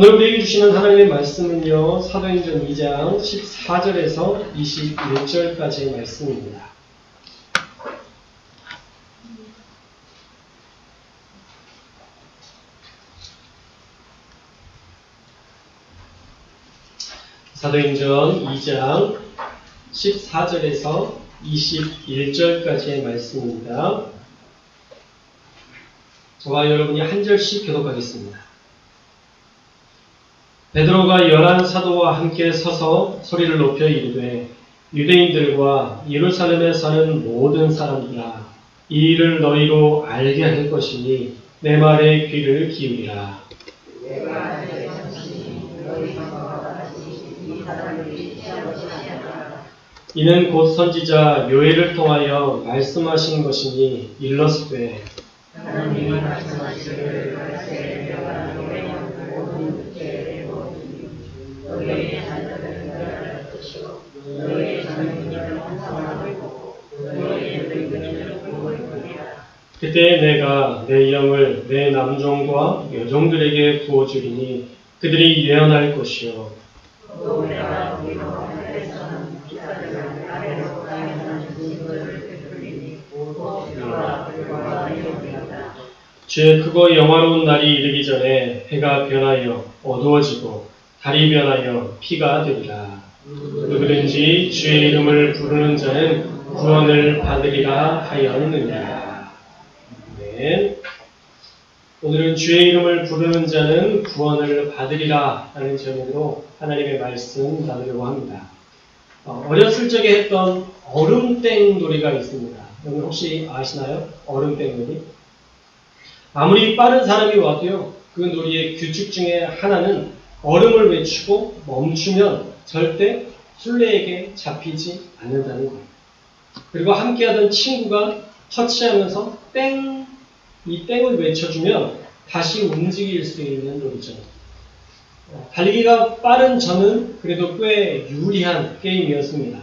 오늘 우리에게 주시는 하나님의 말씀은요, 사도행전 2장 14절에서 21절까지의 말씀입니다. 사도행전 2장 14절에서 21절까지의 말씀입니다. 저와 여러분이 한 절씩 교독하겠습니다. 베드로가 11 사도와 함께 서서 소리를 높여 이르되 유대인들과 예루살렘에 사는 모든 사람들아, 이 일을 너희로 알게 할 것이니 내 말에 귀를 기울이라. 이는 곧 선지자 요엘을 통하여 말씀하신 것이니 일러스되 하나님이 말씀하시기를 너희의 자녀들은 너를 뜻이고 너희의 자녀들은 환상하고 너희의 늙은이들은 보고 있느니라. 그때 내가 내 영을 내 남종과 여종들에게 부어주리니 그들이 예언할 것이요 또 내가 우리 하늘에서는 기사들을 아래로 가면하는 징벌을 베풀리니 곧 그와 그와 이옵이로다. 주의 크고 영화로운 날이 이르기 전에 해가 변하여 어두워지고 달이 변하여 피가 되리라. 누구든지 주의 이름을 부르는 자는 구원을 받으리라 하였느니라. 네. 오늘은 주의 이름을 부르는 자는 구원을 받으리라 하는 제목으로 하나님의 말씀 나누려고 합니다. 어렸을 적에 했던 얼음땡 놀이가 있습니다. 여러분 혹시 아시나요? 얼음땡 놀이? 아무리 빠른 사람이 와도요, 그 놀이의 규칙 중에 하나는 얼음을 외치고 멈추면 절대 술래에게 잡히지 않는다는 거예요. 그리고 함께하던 친구가 터치하면서 땡! 이 땡을 외쳐주면 다시 움직일 수 있는 놀이죠. 달리기가 빠른 저는 그래도 꽤 유리한 게임이었습니다.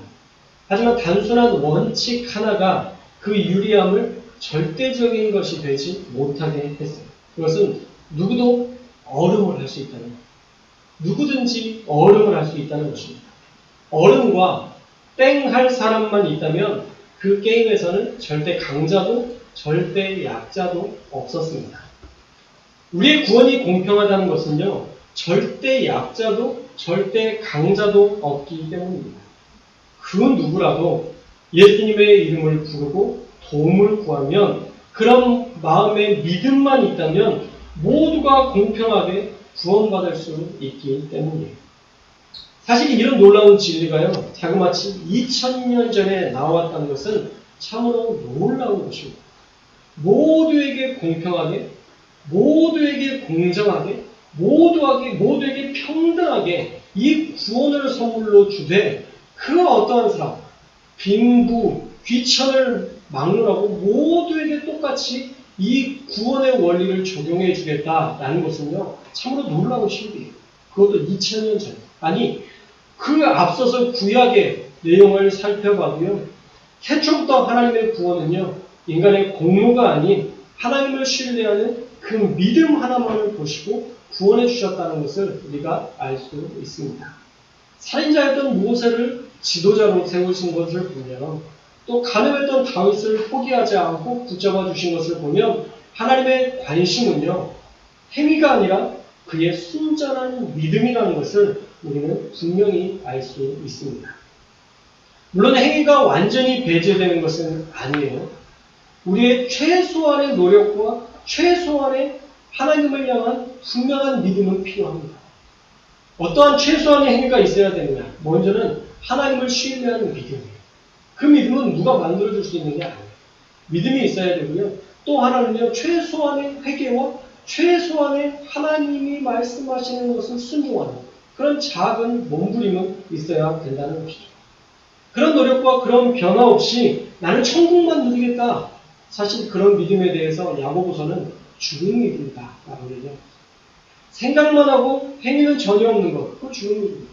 하지만 단순한 원칙 하나가 그 유리함을 절대적인 것이 되지 못하게 했어요. 그것은 누구도 얼음을 할 수 있다는 거예요. 누구든지 얼음을 할 수 있다는 것입니다. 얼음과 땡 할 사람만 있다면 그 게임에서는 절대 강자도 절대 약자도 없었습니다. 우리의 구원이 공평하다는 것은요, 절대 약자도 절대 강자도 없기 때문입니다. 그 누구라도 예수님의 이름을 부르고 도움을 구하면, 그런 마음의 믿음만 있다면 모두가 공평하게 구원받을 수 있기 때문이에요. 사실 이런 놀라운 진리가요, 자그마치 2000년 전에 나왔다는 것은 참으로 놀라운 것입니다. 모두에게 공평하게, 모두에게 공정하게, 모두에게 평등하게 이 구원을 선물로 주되, 그 어떠한 사람, 빈부, 귀천을 막론하고 모두에게 똑같이 이 구원의 원리를 적용해 주겠다라는 것은요, 참으로 놀라운 신비예요. 그것도 2000년 전. 아니, 그 앞서서 구약의 내용을 살펴봐도요, 태초부터 하나님의 구원은요, 인간의 공로가 아닌 하나님을 신뢰하는 그 믿음 하나만을 보시고 구원해 주셨다는 것을 우리가 알 수 있습니다. 살인자였던 모세를 지도자로 세우신 것을 보면, 또 가늠했던 다윗을 포기하지 않고 붙잡아 주신 것을 보면, 하나님의 관심은요, 행위가 아니라 그의 순전한 믿음이라는 것을 우리는 분명히 알 수 있습니다. 물론 행위가 완전히 배제되는 것은 아니에요. 우리의 최소한의 노력과 최소한의 하나님을 향한 분명한 믿음은 필요합니다. 어떠한 최소한의 행위가 있어야 되느냐? 먼저는 하나님을 신뢰하는 믿음이에요. 그 믿음은 누가 만들어줄 수 있는 게 아니에요. 믿음이 있어야 되고요. 또 하나는요, 최소한의 회개와 최소한의 하나님이 말씀하시는 것을 순종하는 그런 작은 몸부림은 있어야 된다는 것이죠. 그런 노력과 그런 변화 없이 나는 천국만 누리겠다. 사실 그런 믿음에 대해서 야고보서는 죽은 믿음이다 라고 얘기합니다. 생각만 하고 행위는 전혀 없는 것, 그거 죽은 믿음입니다.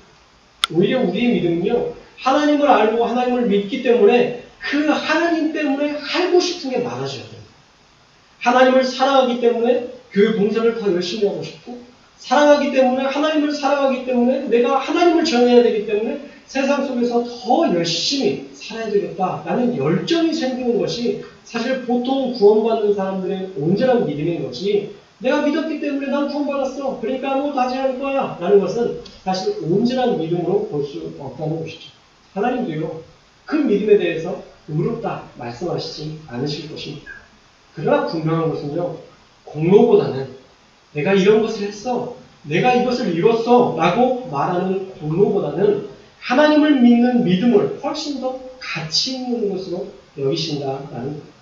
오히려 우리의 믿음은요, 하나님을 알고 하나님을 믿기 때문에 그 하나님 때문에 하고 싶은 게 많아져야 됩니다. 하나님을 사랑하기 때문에 교회 봉사를 더 열심히 하고 싶고, 사랑하기 때문에, 하나님을 사랑하기 때문에, 내가 하나님을 전해야 되기 때문에 세상 속에서 더 열심히 살아야 되겠다라는 열정이 생기는 것이 사실 보통 구원받는 사람들의 온전한 믿음인 것이, 내가 믿었기 때문에 난 구원받았어, 그러니까 아무것도 하지 않을 거야 라는 것은 사실 온전한 믿음으로 볼 수 없다는 것이죠. 하나님도요, 그 믿음에 대해서 의롭다 말씀하시지 않으실 것입니다. 그러나 분명한 것은요, 공로보다는 내가 이런 것을 했어, 내가 이것을 이뤘어 라고 말하는 공로보다는 하나님을 믿는 믿음을 훨씬 더 가치 있는 것으로 여기신다라는 거예요.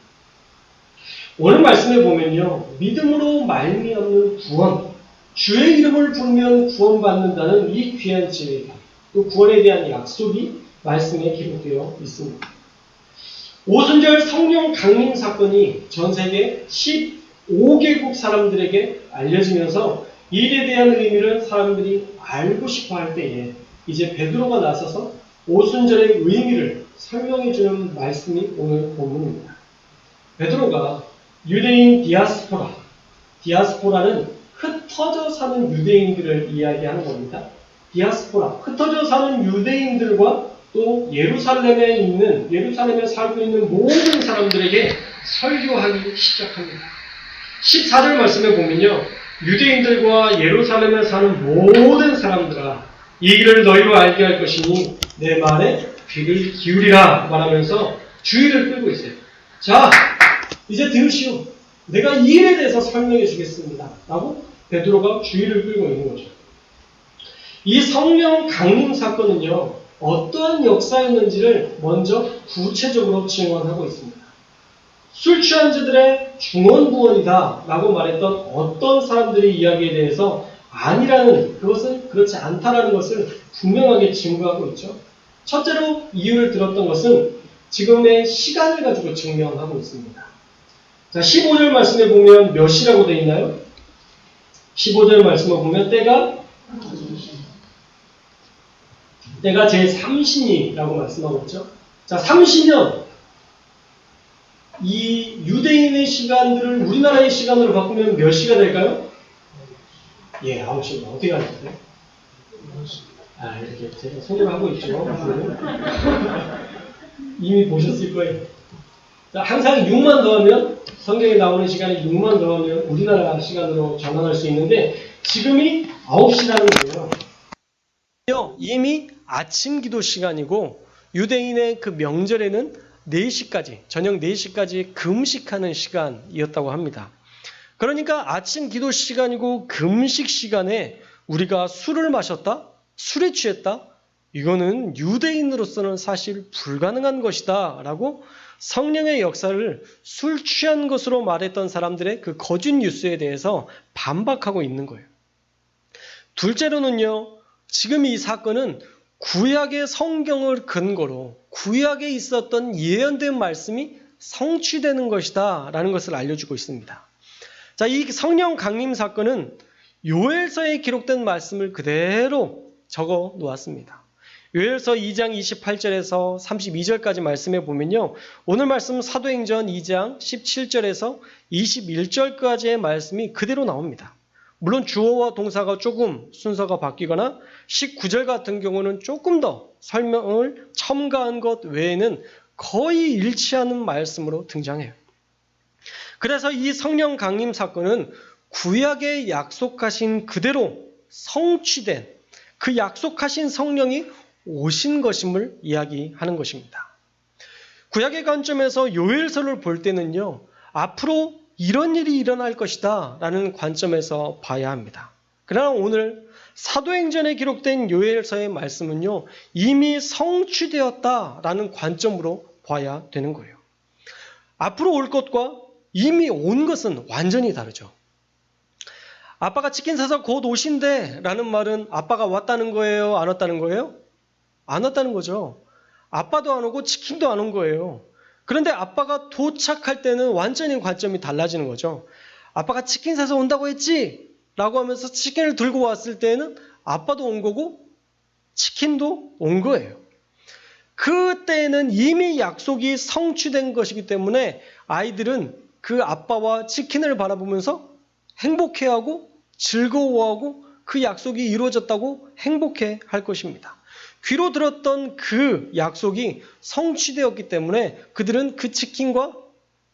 오늘 말씀에 보면요, 믿음으로 말미암는 구원, 주의 이름을 부르면 구원받는다는 이 귀한 진리가, 또 구원에 대한 약속이 말씀에 기록되어 있습니다. 오순절 성령 강림 사건이 전 세계 15개국 사람들에게 알려지면서 이 일에 대한 의미를 사람들이 알고 싶어 할 때에 이제 베드로가 나서서 오순절의 의미를 설명해 주는 말씀이 오늘 본문입니다. 베드로가 유대인 디아스포라는 흩어져 사는 유대인들을 이야기하는 겁니다. 디아스포라, 흩어져 사는 유대인들과 또 예루살렘에 살고 있는 모든 사람들에게 설교하기 시작합니다. 14절 말씀에 보면요, 유대인들과 예루살렘에 사는 모든 사람들아, 이 일을 너희로 알게 할 것이니 내 말에 귀를 기울이라 말하면서 주의를 끌고 있어요. 자, 이제 들으시오. 내가 이 일에 대해서 설명해 주겠습니다 라고 베드로가 주의를 끌고 있는 거죠. 이 성령 강림 사건은요, 어떠한 역사였는지를 먼저 구체적으로 증언하고 있습니다. 술 취한 자들의 중언부언이다 라고 말했던 어떤 사람들의 이야기에 대해서 아니라는, 그것은 그렇지 않다라는 것을 분명하게 증거하고 있죠. 첫째로 이유를 들었던 것은 지금의 시간을 가지고 증명하고 있습니다. 자, 15절 말씀에 보면 몇 시라고 되어 있나요? 15절 말씀을 보면 때가 제3신이라고 말씀하고 있죠. 자, 3시면 이 유대인의 시간들을 우리나라의 시간으로 바꾸면 몇 시가 될까요? 예, 9시입니다. 어떻게 하셨어요? 이렇게 제가 소개를 하고 있죠. 이미 보셨을 거예요. 자, 항상 6만 더하면, 성경에 나오는 시간에 6만 더하면 우리나라 시간으로 전환할 수 있는데, 지금이 9시라는 거예요. 이미 아침 기도 시간이고, 유대인의 그 명절에는 4시까지, 저녁 4시까지 금식하는 시간이었다고 합니다. 그러니까 아침 기도 시간이고 금식 시간에 우리가 술을 마셨다? 술에 취했다? 이거는 유대인으로서는 사실 불가능한 것이다 라고 성령의 역사를 술 취한 것으로 말했던 사람들의 그 거짓 뉴스에 대해서 반박하고 있는 거예요. 둘째로는요, 지금 이 사건은 구약의 성경을 근거로 구약에 있었던 예언된 말씀이 성취되는 것이다 라는 것을 알려주고 있습니다. 자, 이 성령 강림 사건은 요엘서에 기록된 말씀을 그대로 적어 놓았습니다. 요엘서 2장 28절에서 32절까지 말씀해 보면요, 오늘 말씀 사도행전 2장 17절에서 21절까지의 말씀이 그대로 나옵니다. 물론 주어와 동사가 조금 순서가 바뀌거나 19절 같은 경우는 조금 더 설명을 첨가한 것 외에는 거의 일치하는 말씀으로 등장해요. 그래서 이 성령 강림 사건은 구약에 약속하신 그대로 성취된, 그 약속하신 성령이 오신 것임을 이야기하는 것입니다. 구약의 관점에서 요엘서를 볼 때는요, 앞으로 이런 일이 일어날 것이다 라는 관점에서 봐야 합니다. 그러나 오늘 사도행전에 기록된 요엘서의 말씀은요, 이미 성취되었다라는 관점으로 봐야 되는 거예요. 앞으로 올 것과 이미 온 것은 완전히 다르죠. 아빠가 치킨 사서 곧 오신대 라는 말은 아빠가 왔다는 거예요? 안 왔다는 거예요? 안 왔다는 거죠. 아빠도 안 오고 치킨도 안 온 거예요. 그런데 아빠가 도착할 때는 완전히 관점이 달라지는 거죠. 아빠가 치킨 사서 온다고 했지? 라고 하면서 치킨을 들고 왔을 때는 아빠도 온 거고 치킨도 온 거예요. 그때는 이미 약속이 성취된 것이기 때문에 아이들은 그 아빠와 치킨을 바라보면서 행복해하고 즐거워하고 그 약속이 이루어졌다고 행복해 할 것입니다. 귀로 들었던 그 약속이 성취되었기 때문에 그들은 그 치킨과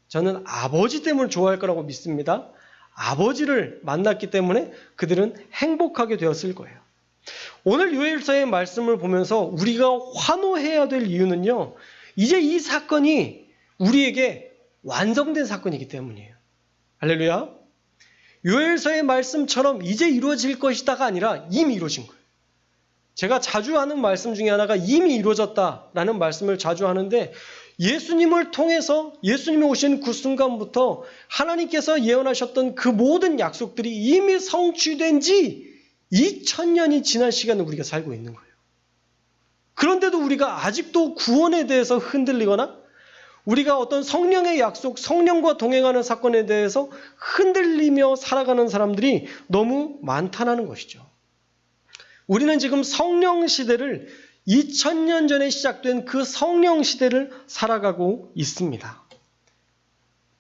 저는 아버지 때문에 좋아할 거라고 믿습니다. 아버지를 만났기 때문에 그들은 행복하게 되었을 거예요. 오늘 요엘서의 말씀을 보면서 우리가 환호해야 될 이유는요. 이제 이 사건이 우리에게 완성된 사건이기 때문이에요. 할렐루야. 요엘서의 말씀처럼 이제 이루어질 것이다가 아니라 이미 이루어진 거예요. 제가 자주 하는 말씀 중에 하나가 이미 이루어졌다라는 말씀을 자주 하는데 예수님을 통해서 예수님이 오신 그 순간부터 하나님께서 예언하셨던 그 모든 약속들이 이미 성취된 지 2000년이 지난 시간을 우리가 살고 있는 거예요. 그런데도 우리가 아직도 구원에 대해서 흔들리거나 우리가 어떤 성령의 약속, 성령과 동행하는 사건에 대해서 흔들리며 살아가는 사람들이 너무 많다는 것이죠. 우리는 지금 성령 시대를 2000년 전에 시작된 그 성령 시대를 살아가고 있습니다.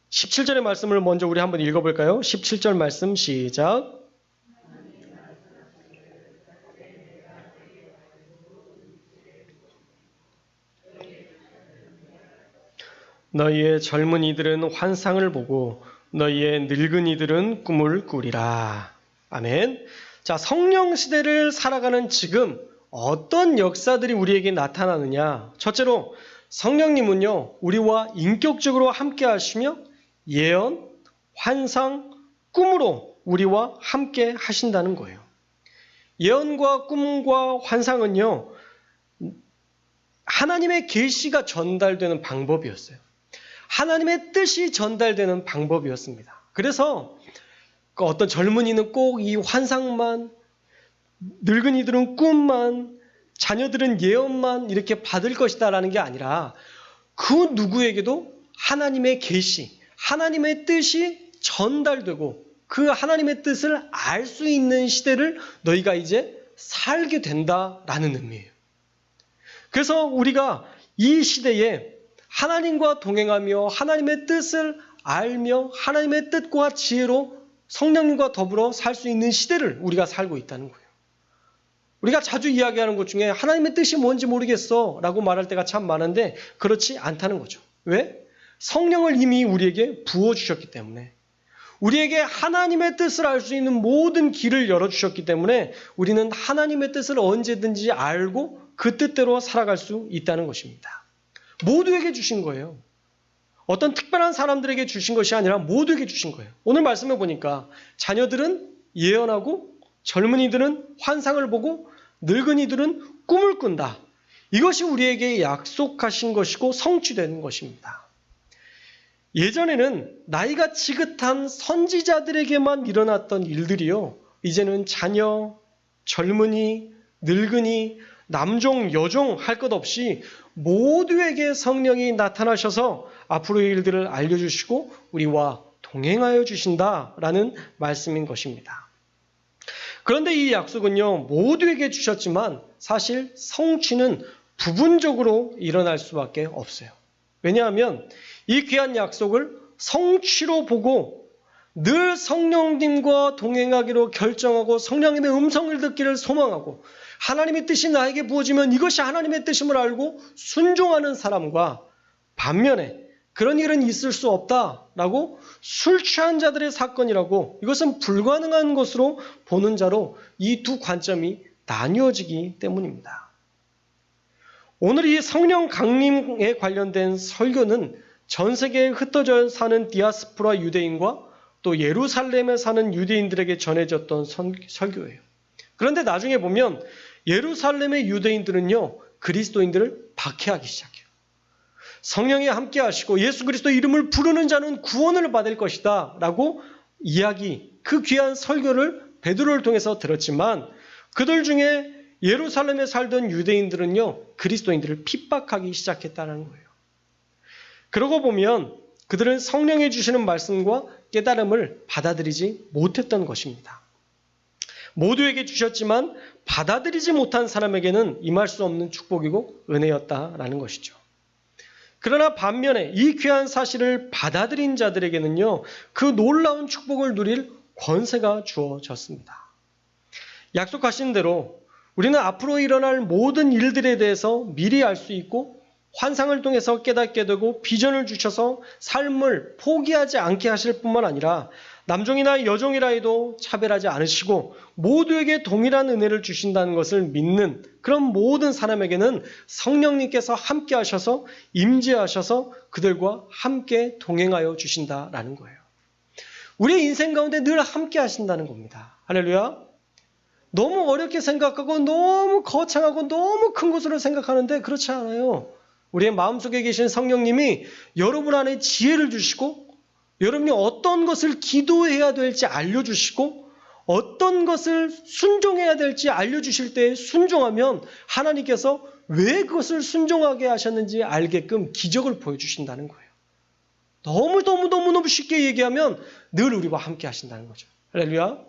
17절의 말씀을 먼저 우리 한번 읽어볼까요? 17절 말씀 시작. 너희의 젊은이들은 환상을 보고 너희의 늙은이들은 꿈을 꾸리라. 아멘. 자, 성령 시대를 살아가는 지금 어떤 역사들이 우리에게 나타나느냐? 첫째로 성령님은요, 우리와 인격적으로 함께 하시며 예언, 환상, 꿈으로 우리와 함께 하신다는 거예요. 예언과 꿈과 환상은요, 하나님의 계시가 전달되는 방법이었어요. 하나님의 뜻이 전달되는 방법이었습니다. 그래서 어떤 젊은이는 꼭 이 환상만, 늙은이들은 꿈만, 자녀들은 예언만 이렇게 받을 것이다라는 게 아니라 그 누구에게도 하나님의 계시, 하나님의 뜻이 전달되고 그 하나님의 뜻을 알 수 있는 시대를 너희가 이제 살게 된다라는 의미예요. 그래서 우리가 이 시대에 하나님과 동행하며 하나님의 뜻을 알며 하나님의 뜻과 지혜로 성령님과 더불어 살 수 있는 시대를 우리가 살고 있다는 거예요. 우리가 자주 이야기하는 것 중에 하나님의 뜻이 뭔지 모르겠어 라고 말할 때가 참 많은데 그렇지 않다는 거죠. 왜? 성령을 이미 우리에게 부어주셨기 때문에 우리에게 하나님의 뜻을 알 수 있는 모든 길을 열어주셨기 때문에 우리는 하나님의 뜻을 언제든지 알고 그 뜻대로 살아갈 수 있다는 것입니다. 모두에게 주신 거예요. 어떤 특별한 사람들에게 주신 것이 아니라 모두에게 주신 거예요. 오늘 말씀해 보니까 자녀들은 예언하고 젊은이들은 환상을 보고 늙은이들은 꿈을 꾼다. 이것이 우리에게 약속하신 것이고 성취되는 것입니다. 예전에는 나이가 지긋한 선지자들에게만 일어났던 일들이요. 이제는 자녀, 젊은이, 늙은이, 남종, 여종 할 것 없이 모두에게 성령이 나타나셔서 앞으로의 일들을 알려주시고 우리와 동행하여 주신다라는 말씀인 것입니다. 그런데 이 약속은요, 모두에게 주셨지만 사실 성취는 부분적으로 일어날 수밖에 없어요. 왜냐하면 이 귀한 약속을 성취로 보고 늘 성령님과 동행하기로 결정하고 성령님의 음성을 듣기를 소망하고 하나님의 뜻이 나에게 부어지면 이것이 하나님의 뜻임을 알고 순종하는 사람과 반면에 그런 일은 있을 수 없다라고 술 취한 자들의 사건이라고 이것은 불가능한 것으로 보는 자로 이 두 관점이 나뉘어지기 때문입니다. 오늘 이 성령 강림에 관련된 설교는 전 세계에 흩어져 사는 디아스포라 유대인과 또 예루살렘에 사는 유대인들에게 전해졌던 설교예요. 그런데 나중에 보면 예루살렘의 유대인들은요, 그리스도인들을 박해하기 시작해요. 성령이 함께 하시고 예수 그리스도 이름을 부르는 자는 구원을 받을 것이다 라고 그 귀한 설교를 베드로를 통해서 들었지만 그들 중에 예루살렘에 살던 유대인들은요, 그리스도인들을 핍박하기 시작했다는 거예요. 그러고 보면 그들은 성령이 주시는 말씀과 깨달음을 받아들이지 못했던 것입니다. 모두에게 주셨지만 받아들이지 못한 사람에게는 임할 수 없는 축복이고 은혜였다라는 것이죠. 그러나 반면에 이 귀한 사실을 받아들인 자들에게는요, 그 놀라운 축복을 누릴 권세가 주어졌습니다. 약속하신 대로 우리는 앞으로 일어날 모든 일들에 대해서 미리 알 수 있고 환상을 통해서 깨닫게 되고 비전을 주셔서 삶을 포기하지 않게 하실 뿐만 아니라 남종이나 여종이라 해도 차별하지 않으시고 모두에게 동일한 은혜를 주신다는 것을 믿는 그런 모든 사람에게는 성령님께서 함께 하셔서 임재하셔서 그들과 함께 동행하여 주신다라는 거예요. 우리의 인생 가운데 늘 함께 하신다는 겁니다. 할렐루야. 너무 어렵게 생각하고 너무 거창하고 너무 큰 것으로 생각하는데 그렇지 않아요. 우리의 마음속에 계신 성령님이 여러분 안에 지혜를 주시고 여러분이 어떤 것을 기도해야 될지 알려주시고 어떤 것을 순종해야 될지 알려주실 때 순종하면 하나님께서 왜 그것을 순종하게 하셨는지 알게끔 기적을 보여주신다는 거예요. 너무너무 쉽게 얘기하면 늘 우리와 함께 하신다는 거죠. 할렐루야.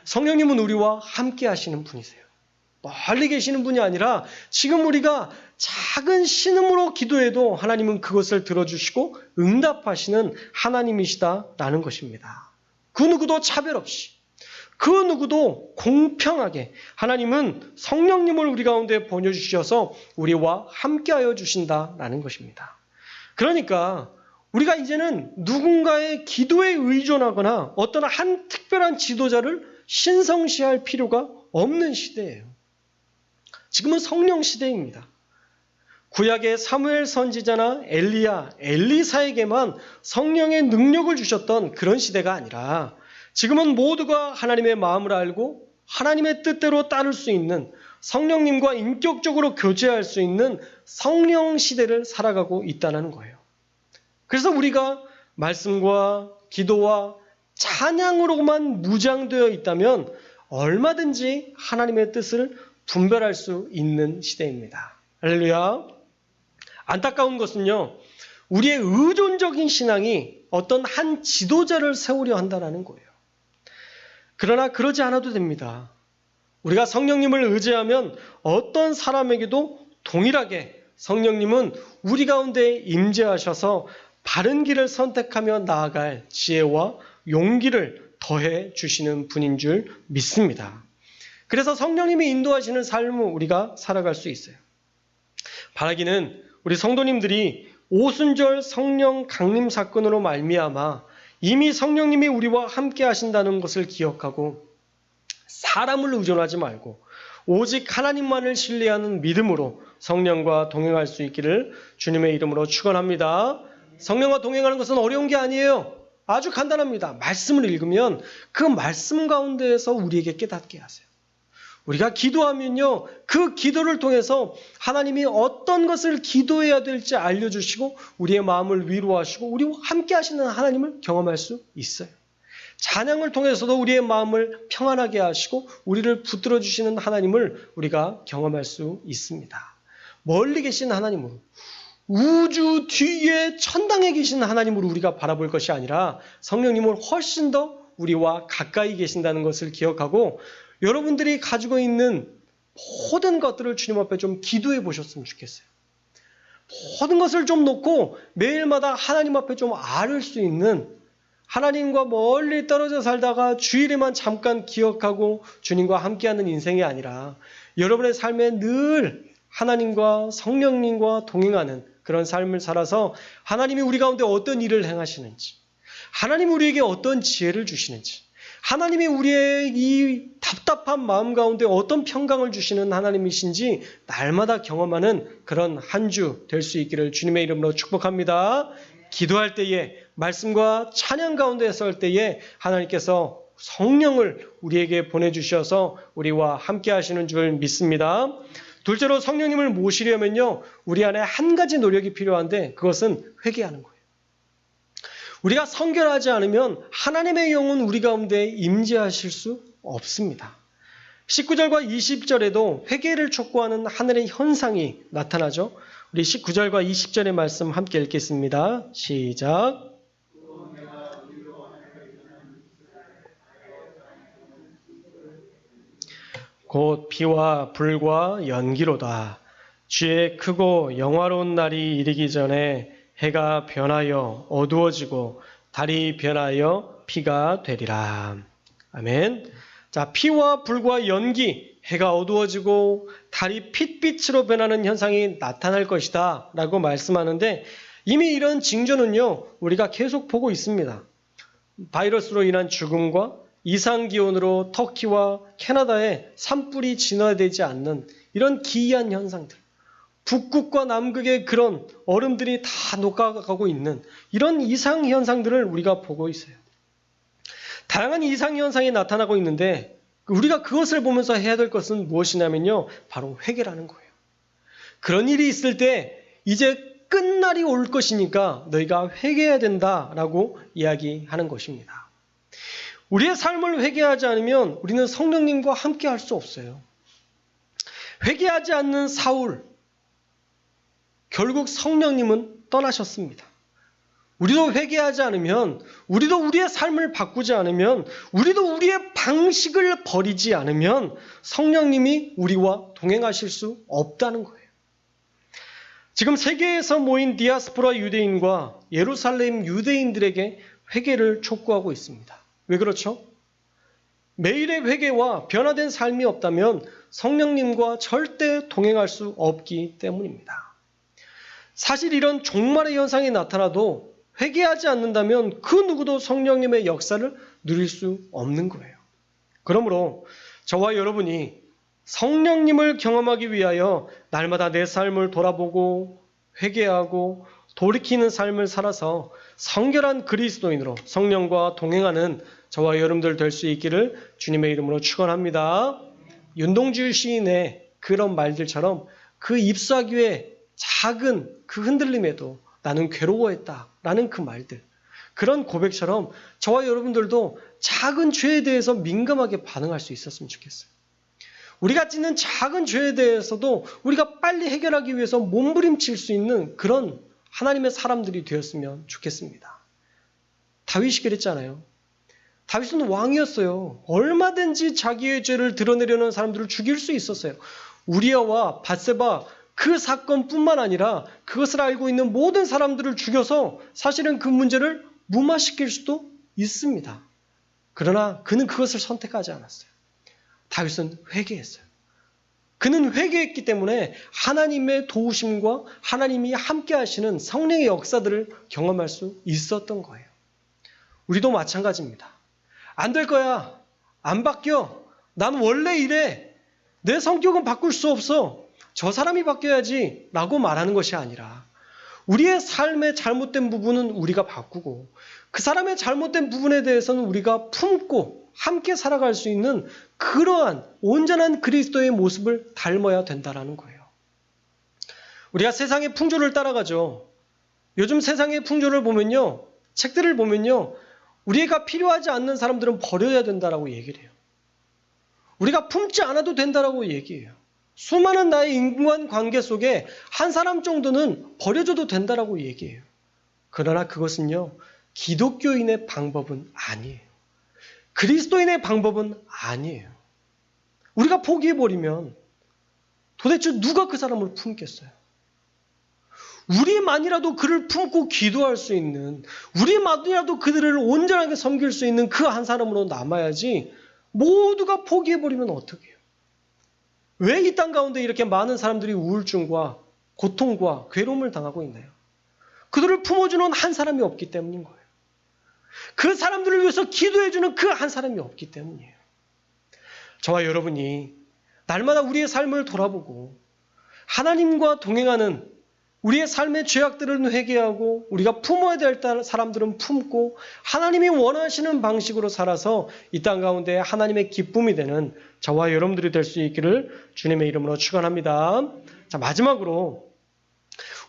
성령님은 우리와 함께 하시는 분이세요. 멀리 계시는 분이 아니라 지금 우리가 작은 신음으로 기도해도 하나님은 그것을 들어주시고 응답하시는 하나님이시다라는 것입니다. 그 누구도 차별 없이 그 누구도 공평하게 하나님은 성령님을 우리 가운데 보내주셔서 우리와 함께하여 주신다라는 것입니다. 그러니까 우리가 이제는 누군가의 기도에 의존하거나 어떤 한 특별한 지도자를 신성시할 필요가 없는 시대예요. 지금은 성령 시대입니다. 구약의 사무엘 선지자나 엘리야, 엘리사에게만 성령의 능력을 주셨던 그런 시대가 아니라 지금은 모두가 하나님의 마음을 알고 하나님의 뜻대로 따를 수 있는 성령님과 인격적으로 교제할 수 있는 성령 시대를 살아가고 있다는 거예요. 그래서 우리가 말씀과 기도와 찬양으로만 무장되어 있다면 얼마든지 하나님의 뜻을 분별할 수 있는 시대입니다. 할렐루야. 안타까운 것은요, 우리의 의존적인 신앙이 어떤 한 지도자를 세우려 한다는 거예요. 그러나 그러지 않아도 됩니다. 우리가 성령님을 의지하면 어떤 사람에게도 동일하게 성령님은 우리 가운데 임재하셔서 바른 길을 선택하며 나아갈 지혜와 용기를 더해 주시는 분인 줄 믿습니다. 그래서 성령님이 인도하시는 삶을 우리가 살아갈 수 있어요. 바라기는 우리 성도님들이 오순절 성령 강림 사건으로 말미암아 이미 성령님이 우리와 함께 하신다는 것을 기억하고 사람을 의존하지 말고 오직 하나님만을 신뢰하는 믿음으로 성령과 동행할 수 있기를 주님의 이름으로 축원합니다. 성령과 동행하는 것은 어려운 게 아니에요. 아주 간단합니다. 말씀을 읽으면 그 말씀 가운데에서 우리에게 깨닫게 하세요. 우리가 기도하면요, 그 기도를 통해서 하나님이 어떤 것을 기도해야 될지 알려주시고 우리의 마음을 위로하시고 우리와 함께 하시는 하나님을 경험할 수 있어요. 찬양을 통해서도 우리의 마음을 평안하게 하시고 우리를 붙들어 주시는 하나님을 우리가 경험할 수 있습니다. 멀리 계신 하나님으로, 우주 뒤에 천당에 계신 하나님으로 우리가 바라볼 것이 아니라 성령님을 훨씬 더 우리와 가까이 계신다는 것을 기억하고 여러분들이 가지고 있는 모든 것들을 주님 앞에 좀 기도해 보셨으면 좋겠어요. 모든 것을 좀 놓고 매일마다 하나님 앞에 좀 아를 수 있는, 하나님과 멀리 떨어져 살다가 주일에만 잠깐 기억하고 주님과 함께하는 인생이 아니라 여러분의 삶에 늘 하나님과 성령님과 동행하는 그런 삶을 살아서 하나님이 우리 가운데 어떤 일을 행하시는지, 하나님이 우리에게 어떤 지혜를 주시는지, 하나님이 우리의 이 답답한 마음 가운데 어떤 평강을 주시는 하나님이신지 날마다 경험하는 그런 한 주 될 수 있기를 주님의 이름으로 축복합니다. 기도할 때에, 말씀과 찬양 가운데 설 때에 하나님께서 성령을 우리에게 보내주셔서 우리와 함께 하시는 줄 믿습니다. 둘째로 성령님을 모시려면요, 우리 안에 한 가지 노력이 필요한데 그것은 회개하는 거예요. 우리가 성결하지 않으면 하나님의 영은 우리 가운데 임재하실 수 없습니다. 19절과 20절에도 회개를 촉구하는 하늘의 현상이 나타나죠. 우리 19절과 20절의 말씀 함께 읽겠습니다. 시작. 곧 비와 불과 연기로다. 주의 크고 영화로운 날이 이르기 전에 해가 변하여 어두워지고 달이 변하여 피가 되리라. 아멘. 자, 피와 불과 연기, 해가 어두워지고 달이 핏빛으로 변하는 현상이 나타날 것이다 라고 말씀하는데 이미 이런 징조는요, 우리가 계속 보고 있습니다. 바이러스로 인한 죽음과 이상기온으로 터키와 캐나다에 산불이 진화되지 않는 이런 기이한 현상들, 북극과 남극의 그런 얼음들이 다 녹아가고 있는 이런 이상현상들을 우리가 보고 있어요. 다양한 이상현상이 나타나고 있는데 우리가 그것을 보면서 해야 될 것은 무엇이냐면요, 바로 회개라는 거예요. 그런 일이 있을 때 이제 끝날이 올 것이니까 너희가 회개해야 된다라고 이야기하는 것입니다. 우리의 삶을 회개하지 않으면 우리는 성령님과 함께 할 수 없어요. 회개하지 않는 사울, 결국 성령님은 떠나셨습니다. 우리도 회개하지 않으면, 우리도 우리의 삶을 바꾸지 않으면, 우리도 우리의 방식을 버리지 않으면 성령님이 우리와 동행하실 수 없다는 거예요. 지금 세계에서 모인 디아스포라 유대인과 예루살렘 유대인들에게 회개를 촉구하고 있습니다. 왜 그렇죠? 매일의 회개와 변화된 삶이 없다면 성령님과 절대 동행할 수 없기 때문입니다. 사실 이런 종말의 현상이 나타나도 회개하지 않는다면 그 누구도 성령님의 역사를 누릴 수 없는 거예요. 그러므로 저와 여러분이 성령님을 경험하기 위하여 날마다 내 삶을 돌아보고 회개하고 돌이키는 삶을 살아서 성결한 그리스도인으로 성령과 동행하는 저와 여러분들 될 수 있기를 주님의 이름으로 축원합니다. 윤동주 시인의 그런 말들처럼 그 잎사귀의 작은 그 흔들림에도 나는 괴로워했다라는 그 말들, 그런 고백처럼 저와 여러분들도 작은 죄에 대해서 민감하게 반응할 수 있었으면 좋겠어요. 우리가 짓는 작은 죄에 대해서도 우리가 빨리 해결하기 위해서 몸부림칠 수 있는 그런 하나님의 사람들이 되었으면 좋겠습니다. 다윗이 그랬잖아요. 다윗은 왕이었어요. 얼마든지 자기의 죄를 드러내려는 사람들을 죽일 수 있었어요. 우리아와 밧세바 그 사건뿐만 아니라 그것을 알고 있는 모든 사람들을 죽여서 사실은 그 문제를 무마시킬 수도 있습니다. 그러나 그는 그것을 선택하지 않았어요. 다윗은 회개했어요. 그는 회개했기 때문에 하나님의 도우심과 하나님이 함께 하시는 성령의 역사들을 경험할 수 있었던 거예요. 우리도 마찬가지입니다. 안 될 거야. 안 바뀌어. 난 원래 이래. 내 성격은 바꿀 수 없어. 저 사람이 바뀌어야지 라고 말하는 것이 아니라 우리의 삶의 잘못된 부분은 우리가 바꾸고 그 사람의 잘못된 부분에 대해서는 우리가 품고 함께 살아갈 수 있는 그러한 온전한 그리스도의 모습을 닮아야 된다는 거예요. 우리가 세상의 풍조를 따라가죠. 요즘 세상의 풍조를 보면요, 책들을 보면요, 우리가 필요하지 않는 사람들은 버려야 된다라고 얘기를 해요. 우리가 품지 않아도 된다라고 얘기해요. 수많은 나의 인간관계 속에 한 사람 정도는 버려줘도 된다라고 얘기해요. 그러나 그것은요, 기독교인의 방법은 아니에요. 그리스도인의 방법은 아니에요. 우리가 포기해버리면 도대체 누가 그 사람을 품겠어요? 우리만이라도 그를 품고 기도할 수 있는, 우리만이라도 그들을 온전하게 섬길 수 있는 그 한 사람으로 남아야지 모두가 포기해버리면 어떡해요? 왜 이 땅 가운데 이렇게 많은 사람들이 우울증과 고통과 괴로움을 당하고 있나요? 그들을 품어주는 한 사람이 없기 때문인 거예요. 그 사람들을 위해서 기도해주는 그 한 사람이 없기 때문이에요. 저와 여러분이 날마다 우리의 삶을 돌아보고 하나님과 동행하는 우리의 삶의 죄악들은 회개하고 우리가 품어야 될 사람들은 품고 하나님이 원하시는 방식으로 살아서 이 땅 가운데 하나님의 기쁨이 되는 저와 여러분들이 될 수 있기를 주님의 이름으로 축원합니다. 자, 마지막으로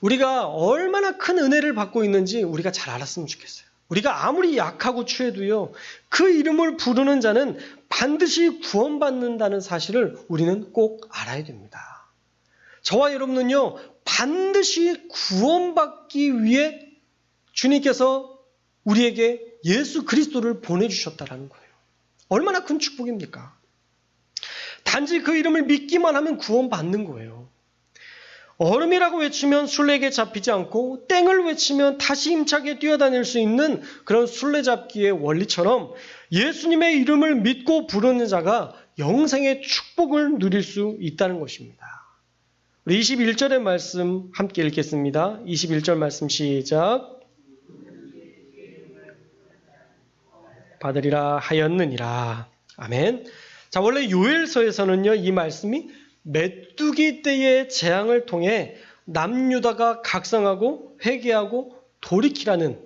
우리가 얼마나 큰 은혜를 받고 있는지 우리가 잘 알았으면 좋겠어요. 우리가 아무리 약하고 취해도요, 그 이름을 부르는 자는 반드시 구원받는다는 사실을 우리는 꼭 알아야 됩니다. 저와 여러분은요, 반드시 구원받기 위해 주님께서 우리에게 예수 그리스도를 보내주셨다는 거예요. 얼마나 큰 축복입니까? 단지 그 이름을 믿기만 하면 구원받는 거예요. 얼음이라고 외치면 술래에게 잡히지 않고 땡을 외치면 다시 힘차게 뛰어다닐 수 있는 그런 술래잡기의 원리처럼 예수님의 이름을 믿고 부르는 자가 영생의 축복을 누릴 수 있다는 것입니다. 우리 21절의 말씀 함께 읽겠습니다. 21절 말씀 시작. 받으리라 하였느니라. 아멘. 자, 원래 요엘서에서는요, 이 말씀이 메뚜기 때의 재앙을 통해 남유다가 각성하고 회개하고 돌이키라는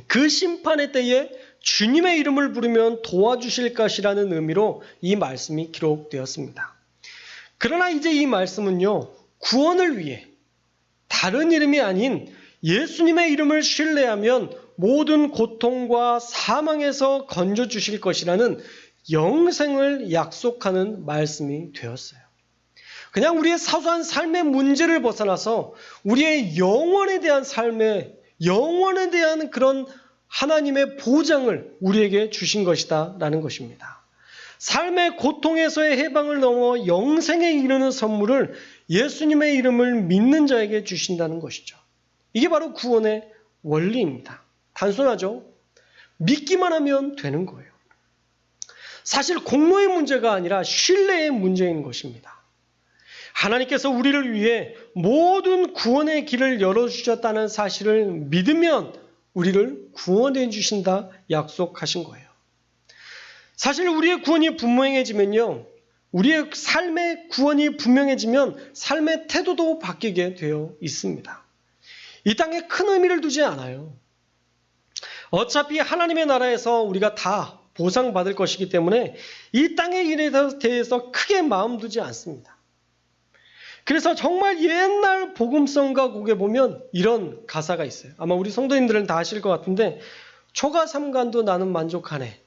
그 심판의 때에 주님의 이름을 부르면 도와주실 것이라는 의미로 이 말씀이 기록되었습니다. 그러나 이제 이 말씀은요, 구원을 위해 다른 이름이 아닌 예수님의 이름을 신뢰하면 모든 고통과 사망에서 건져주실 것이라는 영생을 약속하는 말씀이 되었어요. 그냥 우리의 사소한 삶의 문제를 벗어나서 우리의 영원에 대한 영원에 대한 그런 하나님의 보장을 우리에게 주신 것이다 라는 것입니다. 삶의 고통에서의 해방을 넘어 영생에 이르는 선물을 예수님의 이름을 믿는 자에게 주신다는 것이죠. 이게 바로 구원의 원리입니다. 단순하죠? 믿기만 하면 되는 거예요. 사실 공로의 문제가 아니라 신뢰의 문제인 것입니다. 하나님께서 우리를 위해 모든 구원의 길을 열어주셨다는 사실을 믿으면 우리를 구원해 주신다 약속하신 거예요. 사실 우리의 구원이 분명해지면요, 우리의 삶의 구원이 분명해지면 삶의 태도도 바뀌게 되어 있습니다. 이 땅에 큰 의미를 두지 않아요. 어차피 하나님의 나라에서 우리가 다 보상받을 것이기 때문에 이 땅의 일에 대해서 크게 마음 두지 않습니다. 그래서 정말 옛날 복음성가 곡에 보면 이런 가사가 있어요. 아마 우리 성도님들은 다 아실 것 같은데, 초가삼간도 나는 만족하네.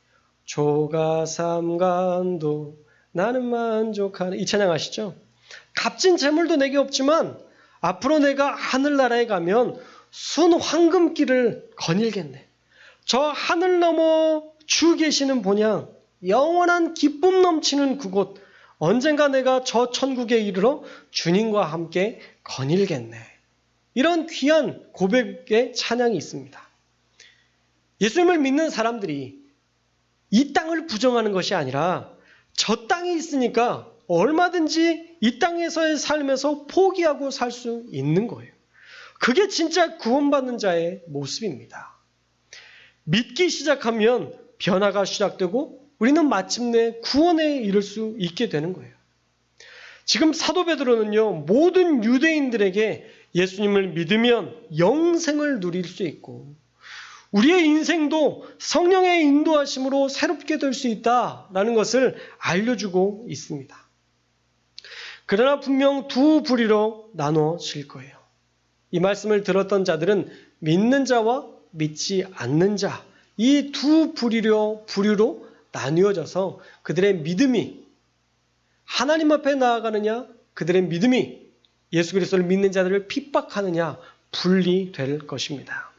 초가삼간도 나는 만족하네. 이 찬양 아시죠? 값진 재물도 내게 없지만 앞으로 내가 하늘나라에 가면 순 황금길을 거닐겠네. 저 하늘 넘어 주 계시는 본향, 영원한 기쁨 넘치는 그곳, 언젠가 내가 저 천국에 이르러 주님과 함께 거닐겠네. 이런 귀한 고백의 찬양이 있습니다. 예수님을 믿는 사람들이 이 땅을 부정하는 것이 아니라 저 땅이 있으니까 얼마든지 이 땅에서의 삶에서 포기하고 살 수 있는 거예요. 그게 진짜 구원받는 자의 모습입니다. 믿기 시작하면 변화가 시작되고 우리는 마침내 구원에 이를 수 있게 되는 거예요. 지금 사도 베드로는요, 모든 유대인들에게 예수님을 믿으면 영생을 누릴 수 있고 우리의 인생도 성령의 인도하심으로 새롭게 될 수 있다라는 것을 알려주고 있습니다. 그러나 분명 두 부류로 나눠질 거예요. 이 말씀을 들었던 자들은 믿는 자와 믿지 않는 자, 이 두 부류로 나뉘어져서 그들의 믿음이 하나님 앞에 나아가느냐, 그들의 믿음이 예수 그리스도를 믿는 자들을 핍박하느냐 분리될 것입니다.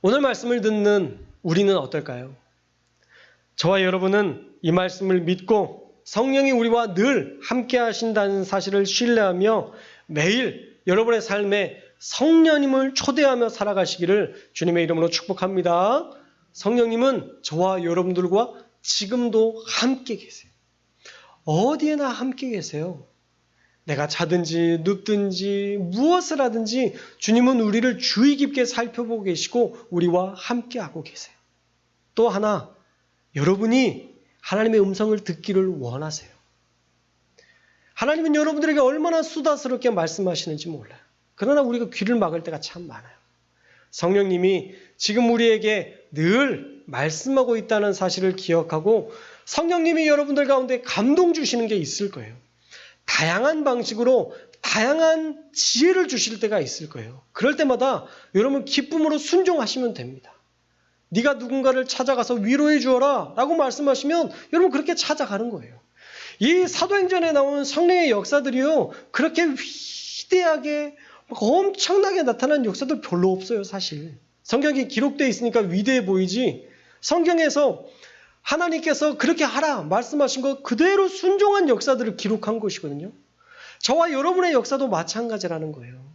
오늘 말씀을 듣는 우리는 어떨까요? 저와 여러분은 이 말씀을 믿고 성령이 우리와 늘 함께 하신다는 사실을 신뢰하며 매일 여러분의 삶에 성령님을 초대하며 살아가시기를 주님의 이름으로 축복합니다. 성령님은 저와 여러분들과 지금도 함께 계세요. 어디에나 함께 계세요. 내가 자든지 눕든지 무엇을 하든지 주님은 우리를 주의 깊게 살펴보고 계시고 우리와 함께하고 계세요. 또 하나, 여러분이 하나님의 음성을 듣기를 원하세요. 하나님은 여러분들에게 얼마나 수다스럽게 말씀하시는지 몰라요. 그러나 우리가 귀를 막을 때가 참 많아요. 성령님이 지금 우리에게 늘 말씀하고 있다는 사실을 기억하고 성령님이 여러분들 가운데 감동 주시는 게 있을 거예요. 다양한 방식으로 다양한 지혜를 주실 때가 있을 거예요. 그럴 때마다 여러분 기쁨으로 순종하시면 됩니다. 네가 누군가를 찾아가서 위로해 주어라 라고 말씀하시면 여러분 그렇게 찾아가는 거예요. 이 사도행전에 나온 성령의 역사들이요, 그렇게 위대하게 엄청나게 나타난 역사들 별로 없어요. 사실 성경에 기록되어 있으니까 위대해 보이지, 성경에서 하나님께서 그렇게 하라 말씀하신 것 그대로 순종한 역사들을 기록한 것이거든요. 저와 여러분의 역사도 마찬가지라는 거예요.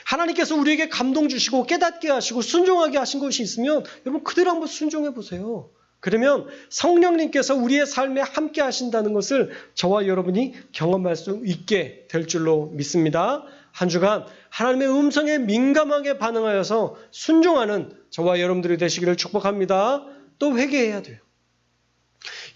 하나님께서 우리에게 감동 주시고 깨닫게 하시고 순종하게 하신 것이 있으면 여러분 그대로 한번 순종해 보세요. 그러면 성령님께서 우리의 삶에 함께 하신다는 것을 저와 여러분이 경험할 수 있게 될 줄로 믿습니다. 한 주간 하나님의 음성에 민감하게 반응하여서 순종하는 저와 여러분들이 되시기를 축복합니다. 또 회개해야 돼요.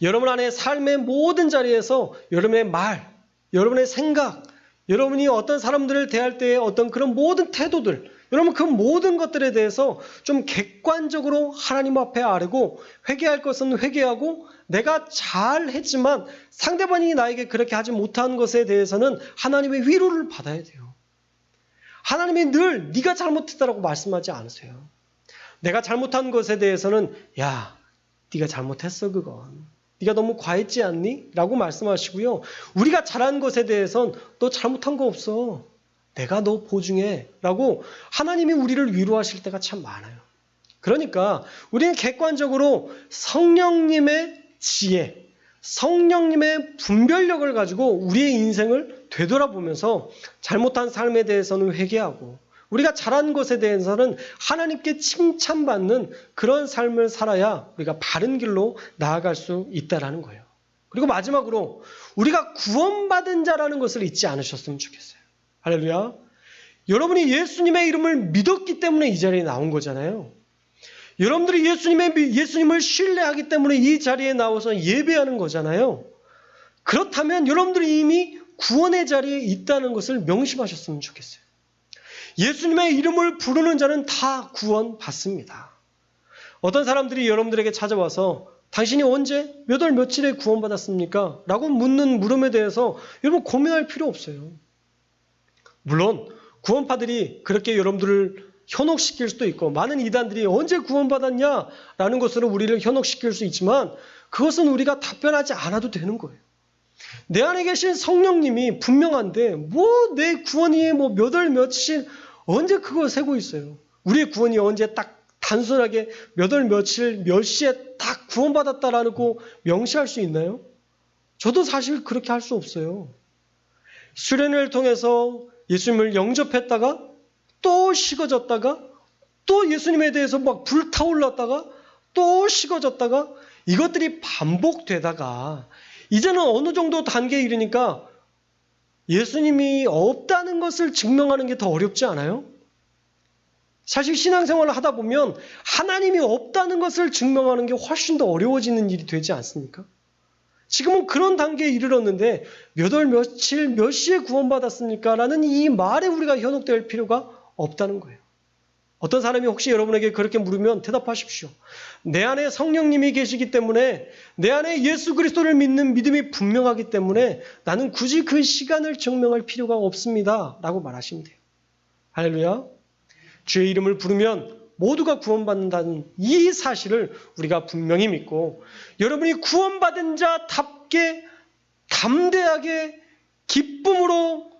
여러분 안에 삶의 모든 자리에서 여러분의 말, 여러분의 생각, 여러분이 어떤 사람들을 대할 때의 어떤 그런 모든 태도들, 여러분 그 모든 것들에 대해서 좀 객관적으로 하나님 앞에 아뢰고 회개할 것은 회개하고 내가 잘했지만 상대방이 나에게 그렇게 하지 못한 것에 대해서는 하나님의 위로를 받아야 돼요. 하나님이 늘 네가 잘못했다라고 말씀하지 않으세요. 내가 잘못한 것에 대해서는 야, 네가 잘못했어 그건. 네가 너무 과했지 않니? 라고 말씀하시고요. 우리가 잘한 것에 대해서는 너 잘못한 거 없어. 내가 너 보증해. 라고 하나님이 우리를 위로하실 때가 참 많아요. 그러니까 우리는 객관적으로 성령님의 지혜, 성령님의 분별력을 가지고 우리의 인생을 되돌아보면서 잘못한 삶에 대해서는 회개하고 우리가 잘한 것에 대해서는 하나님께 칭찬받는 그런 삶을 살아야 우리가 바른 길로 나아갈 수 있다는 거예요. 그리고 마지막으로 우리가 구원받은 자라는 것을 잊지 않으셨으면 좋겠어요. 할렐루야. 여러분이 예수님의 이름을 믿었기 때문에 이 자리에 나온 거잖아요. 여러분들이 예수님을 신뢰하기 때문에 이 자리에 나와서 예배하는 거잖아요. 그렇다면 여러분들이 이미 구원의 자리에 있다는 것을 명심하셨으면 좋겠어요. 예수님의 이름을 부르는 자는 다 구원받습니다. 어떤 사람들이 여러분들에게 찾아와서 당신이 언제 몇 월 며칠에 구원받았습니까? 라고 묻는 물음에 대해서 여러분 고민할 필요 없어요. 물론 구원파들이 그렇게 여러분들을 현혹시킬 수도 있고 많은 이단들이 언제 구원받았냐라는 것으로 우리를 현혹시킬 수 있지만 그것은 우리가 답변하지 않아도 되는 거예요. 내 안에 계신 성령님이 분명한데 내 구원이 몇 월 며칠 언제 그걸 세고 있어요. 우리의 구원이 언제 딱 단순하게 몇 월 며칠 몇 시에 딱 구원받았다라고 명시할 수 있나요? 저도 사실 그렇게 할 수 없어요. 수련회를 통해서 예수님을 영접했다가 또 식어졌다가 또 예수님에 대해서 막 불타올랐다가 또 식어졌다가 이것들이 반복되다가 이제는 어느 정도 단계에 이르니까 예수님이 없다는 것을 증명하는 게 더 어렵지 않아요? 사실 신앙생활을 하다 보면 하나님이 없다는 것을 증명하는 게 훨씬 더 어려워지는 일이 되지 않습니까? 지금은 그런 단계에 이르렀는데 몇 월 며칠 몇 시에 구원받았습니까? 라는 이 말에 우리가 현혹될 필요가 없다는 거예요. 어떤 사람이 혹시 여러분에게 그렇게 물으면 대답하십시오. 내 안에 성령님이 계시기 때문에 내 안에 예수 그리스도를 믿는 믿음이 분명하기 때문에 나는 굳이 그 시간을 증명할 필요가 없습니다. 라고 말하시면 돼요. 할렐루야. 주의 이름을 부르면 모두가 구원받는다는 이 사실을 우리가 분명히 믿고 여러분이 구원받은 자답게 담대하게 기쁨으로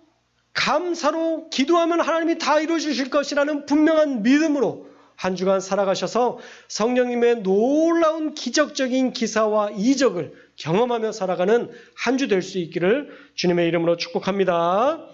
감사로 기도하면 하나님이 다 이루어주실 것이라는 분명한 믿음으로 한 주간 살아가셔서 성령님의 놀라운 기적적인 기사와 이적을 경험하며 살아가는 한 주 될 수 있기를 주님의 이름으로 축복합니다.